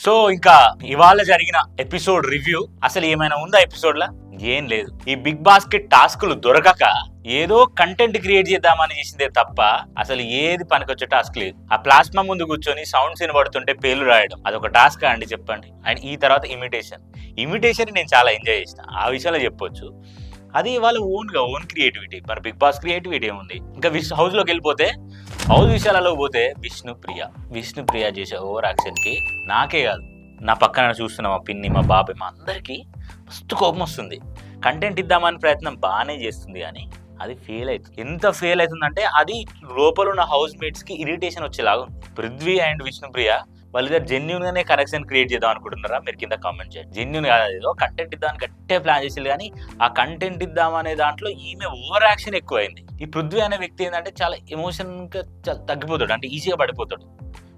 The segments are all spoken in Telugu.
సో ఇంకా ఇవాళ జరిగిన ఎపిసోడ్ రివ్యూ అసలు ఏమైనా ఉందా ఎపిసోడ్ లా? ఏం లేదు. ఈ బిగ్ బాస్ కి టాస్కులు దొరకక ఏదో కంటెంట్ క్రియేట్ చేద్దామని చేసిందే తప్ప అసలు ఏది పనికొచ్చే టాస్క్ లేదు. ఆ ప్లాస్మా ముందు కూర్చొని సౌండ్స్ వినబడుతుంటే పేర్లు రాయడం అదొక టాస్క్ అండి చెప్పండి. అండ్ ఈ తర్వాత ఇమిటేషన్ నేను చాలా ఎంజాయ్ చేసిన, ఆ విషయంలో చెప్పొచ్చు. అది వాళ్ళ ఓన్ క్రియేటివిటీ. మరి బిగ్ బాస్ క్రియేటివిటీ ఏముంది? ఇంకా హౌస్ లోకి వెళ్ళిపోతే హౌస్ విషయాలలో పోతే విష్ణుప్రియ చేసే ఓవర్ యాక్షన్ కి నాకే కాదు, నా పక్కన చూస్తున్న మా పిన్ని, మా బాబాయ్, మా అందరికీ మస్తు కోపం వస్తుంది. కంటెంట్ ఇద్దామని ప్రయత్నం బాగానే చేస్తుంది కానీ అది ఫెయిల్ అవుతుంది. ఎంత ఫెయిల్ అవుతుందంటే అది లోపల ఉన్న హౌస్ మేట్స్ కి ఇరిటేషన్ వచ్చేలాగా ఉంది. పృథ్వీ అండ్ విష్ణుప్రియ వాళ్ళిద్దరు జెన్యున్ గానే కనెక్షన్ క్రియేట్ చేద్దాం అనుకుంటున్నారా? మీరు కింద కామెంట్ చేయండి. జెన్యున్ కాదు, ఏదో కంటెంట్ ఇద్దామని గట్టే ప్లాన్ చేసేది కానీ ఆ కంటెంట్ ఇద్దాం అనే దాంట్లో ఈమె ఓవర్ యాక్షన్ ఎక్కువైంది. ఈ పృథ్వీ అనే వ్యక్తి ఏంటంటే చాలా ఎమోషన్గా తగ్గిపోతాడు, అంటే ఈజీగా పడిపోతాడు.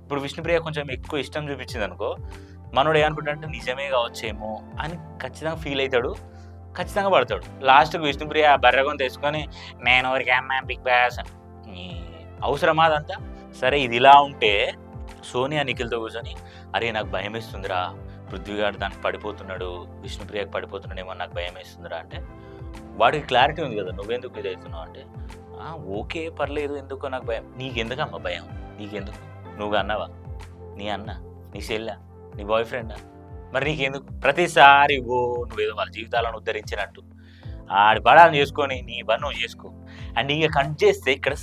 ఇప్పుడు విష్ణుప్రియ కొంచెం ఎక్కువ ఇష్టం చూపించింది అనుకో, మనోడు ఏమనుకుంటాడంటే నిజమే కావచ్చేమో అని ఖచ్చితంగా ఫీల్ అవుతాడు, ఖచ్చితంగా పడతాడు. లాస్ట్కి విష్ణుప్రియ బర్రగొని తెచ్చుకొని నేను ఊరికి అమ్మా బిగ్ బాస్ అని. అవసరమా అదంతా? సరే, ఇది ఇలా ఉంటే సోనియా నిఖిల్తో కూర్చొని అరే నాకు భయం వేస్తుందిరా, పృథ్వీ గారు దానికి పడిపోతున్నాడు, విష్ణుప్రియకి పడిపోతున్నాడేమో నాకు భయం వేస్తుందిరా అంటే వాడికి క్లారిటీ ఉంది కదా, నువ్వెందుకు ఇది అవుతున్నావు అంటే ఓకే పర్లేదు, ఎందుకో నాకు భయం. నీకెందుకమ్మా భయం? నీకెందుకు? నువ్వు అన్నావా? నీ అన్న, నీ చెల్లె, నీ బాయ్ ఫ్రెండా? మరి నీకెందుకు? ప్రతిసారి నువ్వేదో వాళ్ళ జీవితాలను ఉద్ధరించినట్టు ఆడి పడాలని చేసుకొని నీ పని నువ్వు చేసుకో. అండ్ ఇక కట్ చేస్తే ఇక్కడ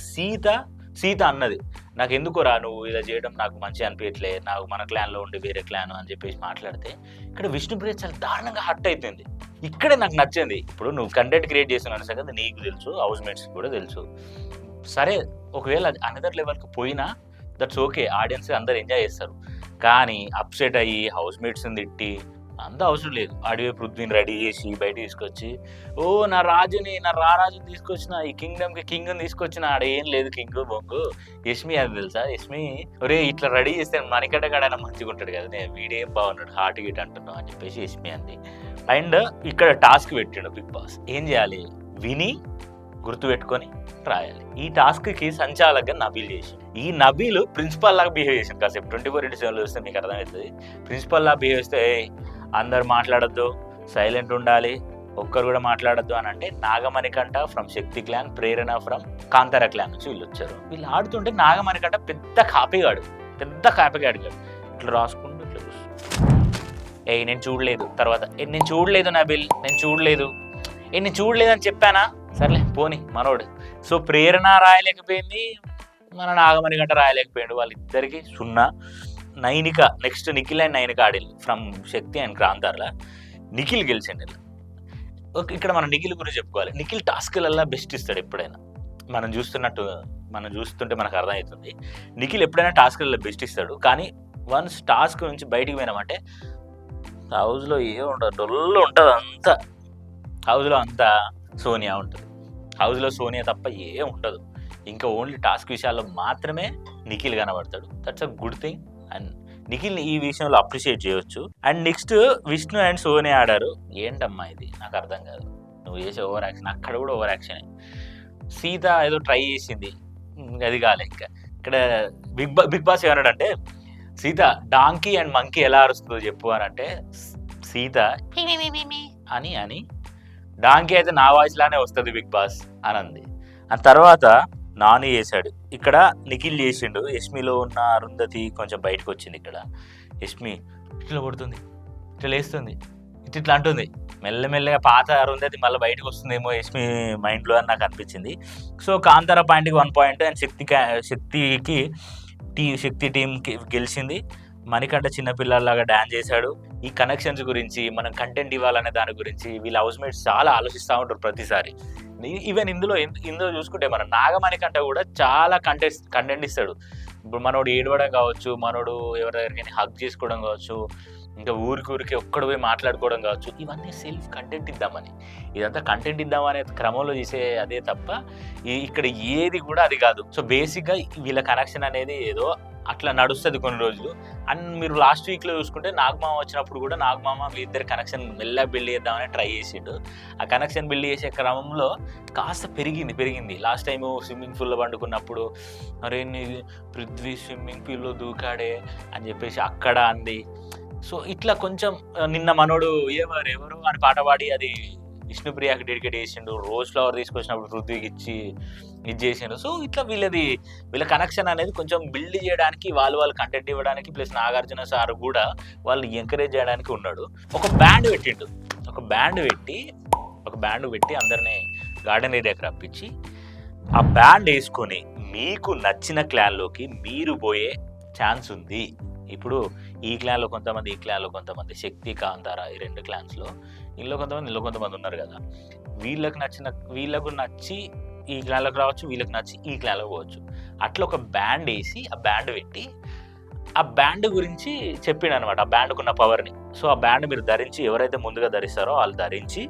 సీత అన్నది నాకు ఎందుకురా నువ్వు ఇలా చేయడం, నాకు మంచిగా అనిపించట్లే, నాకు మన క్లాన్లో ఉండి వేరే క్లాన్ అని చెప్పేసి మాట్లాడితే ఇక్కడ విష్ణుప్రియ చాలా దారుణంగా హర్ట్ అవుతుంది. ఇక్కడే నాకు నచ్చింది. ఇప్పుడు నువ్వు కంటెంట్ క్రియేట్ చేస్తున్నాను సంగతి నీకు తెలుసు, హౌస్ మేట్స్కి కూడా తెలుసు. సరే, ఒకవేళ అనదర్ లెవెల్కి పోయినా దట్స్ ఓకే, ఆడియన్స్ అందరు ఎంజాయ్ చేస్తారు. కానీ అప్సెట్ అయ్యి హౌస్ మేట్స్ని తిట్టి అంత అవసరం లేదు. అడిగే పృథ్వీని రెడీ చేసి బయట తీసుకొచ్చి నా రారాజుని తీసుకొచ్చిన, ఈ కింగ్డమ్కి కింగ్ని తీసుకొచ్చిన, ఆడ ఏం లేదు కింగ్ బొంగు యష్మి అది తెలుసా, యష్మి ఒరే ఇట్లా రెడీ చేస్తే మణికట్ట కాడైనా మంచిగా ఉంటాడు కదా, నేను వీడేం బాగున్నాడు హార్ట్ గిట్ అంటున్నావు అని చెప్పేసి యష్మి అంది. అండ్ ఇక్కడ టాస్క్ పెట్టాడు బిగ్ బాస్, ఏం చేయాలి? విని గుర్తుపెట్టుకొని రాయాలి. ఈ టాస్క్కి సంచాలకుగా నబీల్ చేసి, ఈ నబీల్ ప్రిన్సిపల్ లాగా బిహేవ్ చేసింది. కాసేపు 24/7 చూస్తే మీకు అర్థమవుతుంది. ప్రిన్సిపల్ లాగా బిహేవ్ చేస్తే అందరు మాట్లాడద్దు, సైలెంట్ ఉండాలి, ఒక్కరు కూడా మాట్లాడద్దు అని అంటే Nagamanikanta from Shakti clan, Prerana from Kantara clan నుంచి వీళ్ళు వచ్చారు. వీళ్ళు ఆడుతుంటే నాగమణికంట పెద్ద కాపీగాడు ఇట్లా రాసుకుంటూ ఇట్లా నేను చూడలేదు, తర్వాత నేను చూడలేదు నబీల్, నేను చూడలేదు అని చెప్పానా, సర్లే పోని మనోడు. సో ప్రేరణ రాయలేకపోయింది, మన నాగమణికంట రాయలేకపోయింది. వాళ్ళిద్దరికి 0. నైనిక నెక్స్ట్ నిఖిల్ అండ్ నైనిక ఆడిల్ ఫ్రమ్ శక్తి అండ్ క్రాంతార్లా. నిఖిల్ గెలిచిండు. ఇక్కడ మనం నిఖిల్ గురించి చెప్పుకోవాలి. నిఖిల్ టాస్క్లల్లా బెస్ట్ ఇస్తాడు ఎప్పుడైనా. మనం చూస్తుంటే మనకు అర్థమవుతుంది. నిఖిల్ ఎప్పుడైనా టాస్క్లలో బెస్ట్ ఇస్తాడు. కానీ వన్స్ టాస్క్ నుంచి బయటికి పోయినామంటే హౌస్లో ఏ ఉండదు, డొల్లు ఉంటుంది అంతా. హౌస్లో అంతా సోనియా ఉంటుంది. హౌస్లో సోనియా తప్ప ఏం ఉండదు. ఇంకా ఓన్లీ టాస్క్ విషయాల్లో మాత్రమే నిఖిల్ కనబడతాడు. That's a good thing. And నిఖిల్ని ఈ విషయంలో అప్రిషియేట్ చేయొచ్చు. And next Vishnu and Sonia ఆడారు. ఏంటమ్మా ఇది నాకు అర్థం కాదు, నువ్వు చేసే ఓవర్ యాక్షన్. అక్కడ కూడా ఓవర్ యాక్షన్. సీత ఏదో ట్రై చేసింది, అది కాలే. ఇంకా ఇక్కడ బిగ్ బాస్ ఏమన్నాడంటే, సీత డాంకీ అండ్ మంకీ ఎలా అరుస్తుందో చెప్పు అని అంటే సీత అని డాంకీ అయితే నా వాయిస్ లానే వస్తుంది బిగ్ బాస్ అని అంది. ఆ తర్వాత నాని చేశాడు. ఇక్కడ నిఖిల్ చేసిండు. యష్మిలో ఉన్న అరుంధతి కొంచెం బయటకు వచ్చింది. ఇక్కడ యష్మి ఇట్లా కొడుతుంది, ఇట్లా లేస్తుంది, ఇట్లా అంటుంది. మెల్లమెల్లగా పాత అరుంధతి మళ్ళీ బయటకు వస్తుందేమో యష్మి మైండ్లో అని నాకు అనిపించింది. సో కాంతార పాయింట్కి 1 పాయింట్ అండ్ శక్తి టీంకి గెలిచింది. మణికంఠ చిన్నపిల్లలాగా డాన్స్ చేశాడు. ఈ కనెక్షన్స్ గురించి, మనం కంటెంట్ ఇవ్వాలనే దాని గురించి వీళ్ళ హౌస్ మేట్స్ చాలా ఆలోచిస్తూ ఉంటారు ప్రతిసారి. ఈవెన్ ఇందులో చూసుకుంటే మన నాగమణికంఠ కూడా చాలా కంటెంట్ ఇస్తాడు. ఇప్పుడు మనోడు ఏడవడం కావచ్చు, మనోడు ఎవరి దగ్గరికి హగ్ చేసుకోవడం కావచ్చు, ఇంకా ఊరికి ఒక్కడు పోయి మాట్లాడుకోవడం కావచ్చు, ఇవన్నీ సెల్ఫ్ కంటెంట్ ఇద్దామని. ఇదంతా కంటెంట్ ఇద్దామనే క్రమంలో చేసే అదే తప్ప ఇక్కడ ఏది కూడా అది కాదు. సో బేసిక్గా వీళ్ళ కనెక్షన్ అనేది ఏదో అట్లా నడుస్తుంది కొన్ని రోజులు. అండ్ మీరు లాస్ట్ వీక్లో చూసుకుంటే నాగమామ వచ్చినప్పుడు కూడా నాగమామ మీ ఇద్దరు కనెక్షన్ మెల్లగా బిల్డ్ చేద్దామని ట్రై చేసిండు. ఆ కనెక్షన్ బిల్డ్ చేసే క్రమంలో కాస్త పెరిగింది. లాస్ట్ టైము స్విమ్మింగ్ పూల్లో పండుకున్నప్పుడు అరే నీ పృథ్వీ స్విమ్మింగ్ పూల్లో దూకాడే అని చెప్పేసి అక్కడ అంది. సో ఇట్లా కొంచెం నిన్న మనోడు ఎవరు అని పాట పాడి అది విష్ణుప్రియకి డెడికేట్ చేసిండు. రోజ్ ఫ్లవర్ తీసుకొచ్చినప్పుడు పృథ్వీకి ఇచ్చి ఇది చేసిండు. సో ఇట్లా వీళ్ళ కనెక్షన్ అనేది కొంచెం బిల్డ్ చేయడానికి, వాళ్ళు కంటెంట్ ఇవ్వడానికి, ప్లస్ నాగార్జున సార్ కూడా వాళ్ళు ఎంకరేజ్ చేయడానికి ఉన్నాడు. ఒక బ్యాండ్ పెట్టి అందరినీ గార్డెన్ ఏరియాకి రప్పించి ఆ బ్యాండ్ వేసుకొని మీకు నచ్చిన క్లాన్లోకి మీరు పోయే ఛాన్స్ ఉంది. ఇప్పుడు ఈ క్లాన్లో కొంతమంది, ఈ క్లాన్లో కొంతమంది, శక్తి, కాంతారా, ఈ 2 క్లాన్స్లో ఇంట్లో కొంతమంది ఉన్నారు కదా. వీళ్ళకు నచ్చి ఈ క్లాన్లోకి రావచ్చు, వీళ్ళకి నచ్చి ఈ క్లాన్లోకి పోవచ్చు. అట్లా ఒక బ్యాండ్ వేసి ఆ బ్యాండ్ పెట్టి ఆ బ్యాండ్ గురించి చెప్పిండు అనమాట, ఆ బ్యాండ్కున్న పవర్ని. సో ఆ బ్యాండ్ మీరు ధరించి, ఎవరైతే ముందుగా ధరిస్తారో వాళ్ళు ధరించి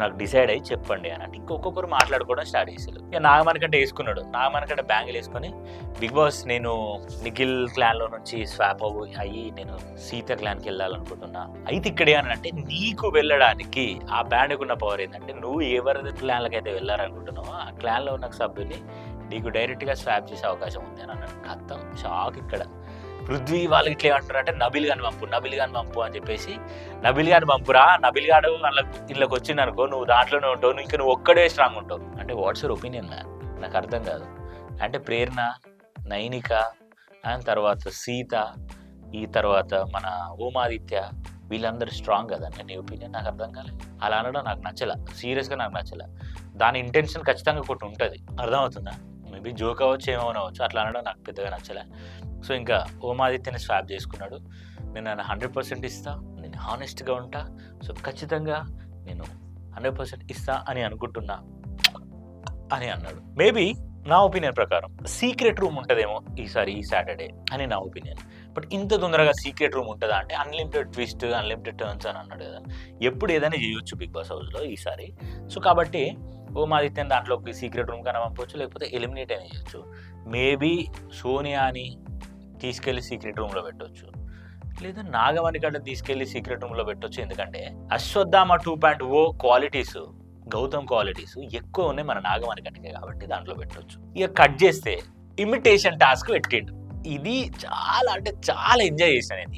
నాకు డిసైడ్ అయ్యి చెప్పండి అని అంటే ఇంకొకరు మాట్లాడుకోవడం స్టార్ట్ చేశారు. ఇక నాగమణికంటే వేసుకున్నాడు. నాగమణికంటే బ్యాంగిల్ వేసుకొని, బిగ్ బాస్ నేను నిఖిల్ క్లాన్లో నుంచి స్వాప్ అయ్యి నేను సీత క్లాన్కి వెళ్ళాలనుకుంటున్నా. అయితే ఇక్కడే అని అంటే నీకు వెళ్ళడానికి ఆ బ్యాండ్కి ఉన్న పవర్ ఏంటంటే నువ్వు ఎవరి క్లాన్లకి అయితే వెళ్ళాలనుకుంటున్నావో ఆ క్లాన్లో ఉన్న సభ్యుని నీకు డైరెక్ట్గా స్వాప్ చేసే అవకాశం ఉంది అని అన్నాడు. అర్థం షాక్ ఇక్కడ. పృథ్వీ వాళ్ళు ఇట్లా ఏమంటారు అంటే నబిల్ గాని పంపు అని చెప్పేసి, నబిల్ గాని పంపురా, నబిల్ గాడు ఇళ్ళకి వచ్చింది అనుకో, నువ్వు దాంట్లోనే ఉంటావు, నువ్వు ఒక్కడే స్ట్రాంగ్ ఉంటావు అంటే వాట్స్ యువర్ ఒపీనియన్ మ్యాన్? నాకు అర్థం కాదు. అంటే ప్రేరణ, నైనిక, అండ్ తర్వాత సీత, ఈ తర్వాత మన ఓమాదిత్య, వీళ్ళందరూ స్ట్రాంగ్ కదండి. నీ ఒపీనియన్ నాకు అర్థం కాలేదు. అలా అనడం నాకు నచ్చలే, సీరియస్గా నాకు నచ్చలే. దాని ఇంటెన్షన్ ఖచ్చితంగా ఒకటి ఉంటుంది, అర్థమవుతుందా? మేబీ జోక్ అవ్వచ్చు, ఏమవునవచ్చు, అట్లా అనడం నాకు పెద్దగా నచ్చలే. సో ఇంకా ఓమాదిత్యని స్వాప్ చేసుకున్నాడు. నేను 100% ఇస్తా, నేను హానెస్ట్గా ఉంటా, సో ఖచ్చితంగా నేను 100% ఇస్తా అని అనుకుంటున్నా అని అన్నాడు. మేబీ నా ఒపీనియన్ ప్రకారం సీక్రెట్ రూమ్ ఉంటుందేమో ఈ సాటర్డే అని నా ఒపీనియన్. బట్ ఇంత తొందరగా సీక్రెట్ రూమ్ ఉంటుందా అంటే అన్లిమిటెడ్ ట్విస్ట్, అన్లిమిటెడ్ టర్న్స్ అని అన్నాడు కదా. ఎప్పుడు ఏదైనా చేయొచ్చు బిగ్ బాస్ హౌస్లో ఈసారి. సో కాబట్టి ఓమాదిత్యని దాంట్లోకి సీక్రెట్ రూమ్ కన్నా పంపవచ్చు, లేకపోతే ఎలిమినేట్ అయినా చేయొచ్చు. మేబీ సోనియాని తీసుకెళ్లి సీక్రెట్ రూమ్లో పెట్టవచ్చు, లేదా నాగమణికంట తీసుకెళ్లి సీక్రెట్ రూమ్లో పెట్టవచ్చు. ఎందుకంటే అశ్వత్థామ 2.0 క్వాలిటీస్, గౌతమ్ క్వాలిటీస్ ఎక్కువ ఉన్నాయి మన నాగమణికంటకే, కాబట్టి దాంట్లో పెట్టవచ్చు. ఇక కట్ చేస్తే ఇమిటేషన్ టాస్క్ పెట్టిండు. ఇది చాలా ఎంజాయ్ చేశాను నేను.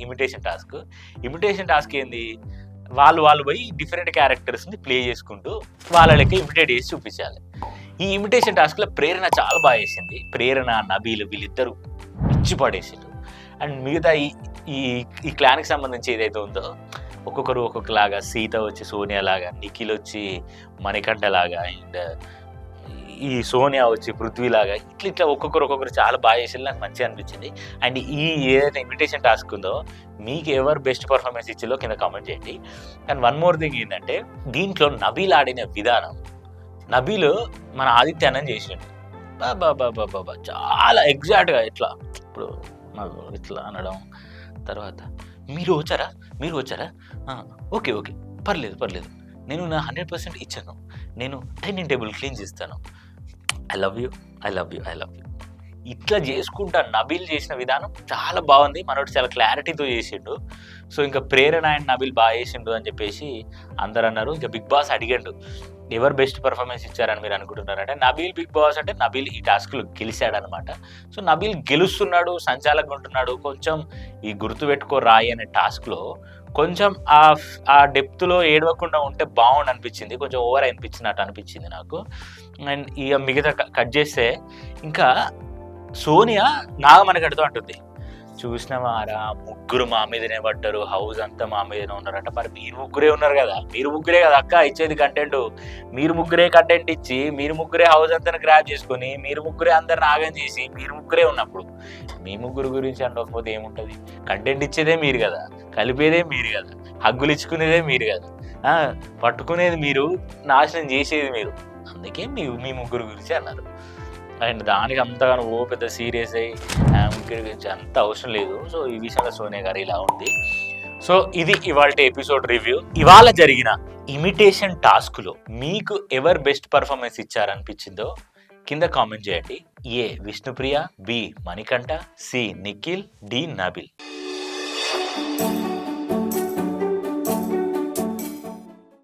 ఇమిటేషన్ టాస్క్ ఏంది, వాళ్ళు పోయి డిఫరెంట్ క్యారెక్టర్స్ని ప్లే చేసుకుంటూ వాళ్ళ లెక్క ఇమిటేట్ చేసి చూపించాలి. ఈ ఇమిటేషన్ టాస్క్లో ప్రేరణ చాలా బాగా చేసింది. ప్రేరణ, నబీల్ వీళ్ళిద్దరూ ఇచ్చి పడేసారు. అండ్ మిగతా ఈ క్లాన్కి సంబంధించి ఏదైతే ఉందో ఒక్కొక్కరు ఒక్కొక్కలాగా, సీత వచ్చి సోనియా లాగా, నిఖిల్ వచ్చి మణికంఠ లాగా, అండ్ ఈ సోనియా వచ్చి పృథ్వీ లాగా, ఇట్లా ఒక్కొక్కరు చాలా బాగా చేసి నాకు మంచిగా అనిపించింది. అండ్ ఏదైతే ఇన్విటేషన్ టాస్క్ ఉందో మీకు ఎవరు బెస్ట్ పర్ఫార్మెన్స్ ఇచ్చిందో కింద కామెంట్ చేయండి. అండ్ వన్ మోర్ థింగ్ ఏంటంటే దీంట్లో నబీల్ ఆడిన విధానం, నబీల్ మన ఆదిత్య అన్నం చేసిండు బాబా చాలా ఎగ్జాక్ట్గా. ఇట్లా ఇప్పుడు ఇట్లా అనడం, తర్వాత మీరు వచ్చారా ఓకే పర్లేదు నేను నా 100% ఇచ్చాను, నేను డైనింగ్ టేబుల్ క్లీన్ చేస్తాను, ఐ లవ్ యూ. ఇట్లా చేసుకుంటా నబీల్ చేసిన విధానం చాలా బాగుంది. మనోడు చాలా క్లారిటీతో చేసిండు. సో ఇంకా ప్రేరణ అండ్ నబీల్ బాగా చేసిండు అని చెప్పేసి అందరు అన్నారు. ఇంకా బిగ్ బాస్ అడిగాడు ఎవరు బెస్ట్ పర్ఫార్మెన్స్ ఇచ్చారని మీరు అనుకుంటున్నారంటే నబీల్. బిగ్ బాస్ అంటే నబీల్ ఈ టాస్క్లో గెలిచాడనమాట. సో నబీల్ గెలుస్తున్నాడు, సంచాలకంగా ఉంటున్నాడు. కొంచెం ఈ గుర్తుపెట్టుకో రాయి అనే టాస్క్లో కొంచెం ఆ డెప్త్లో ఏడవకుండా ఉంటే బాగుండు అనిపించింది, కొంచెం ఓవర్ అనిపించింది నాకు. అండ్ ఇక మిగతా కట్ చేస్తే ఇంకా సోనియా నాగమణికంటతో అంటుంది, చూసినవారా ముగ్గురు మా మీదనే పడ్డారు, హౌస్ అంతా మా మీదనే ఉన్నారంట. మరి మీరు ముగ్గురే ఉన్నారు కదా, మీరు ముగ్గురే కదా అక్క ఇచ్చేది కంటెంట్, మీరు ముగ్గురే కంటెంట్ ఇచ్చి మీరు ముగ్గురే హౌస్ అంతా గ్రాప్ చేసుకొని మీరు ముగ్గురే అందరిని ఆగం చేసి మీరు ముగ్గురే ఉన్నప్పుడు మీ ముగ్గురు గురించి అనకపోతే ఏముంటుంది? కంటెంట్ ఇచ్చేదే మీరు కదా, కలిపేదే మీరు కదా, హగ్గులు ఇచ్చుకునేదే మీరు కదా, పట్టుకునేది మీరు, నాశనం చేసేది మీరు. అందుకే మీ ముగ్గురు గురించి అన్నారు. అండ్ దానికి అంతగానో పెద్ద సీరియస్ అయ్యి ముగ్గురి గురించి అంత అవసరం లేదు. సో ఈ విషయంలో సోనియా గారు ఇలా ఉంది. సో ఇది ఇవాళ ఎపిసోడ్ రివ్యూ. ఇవాళ జరిగిన ఇమిటేషన్ టాస్క్లో మీకు ఎవరు బెస్ట్ పర్ఫార్మెన్స్ ఇచ్చారనిపించిందో కింద కామెంట్ చేయండి. A Vishnupriya, B Manikanta, C Nikhil, D Nabeel.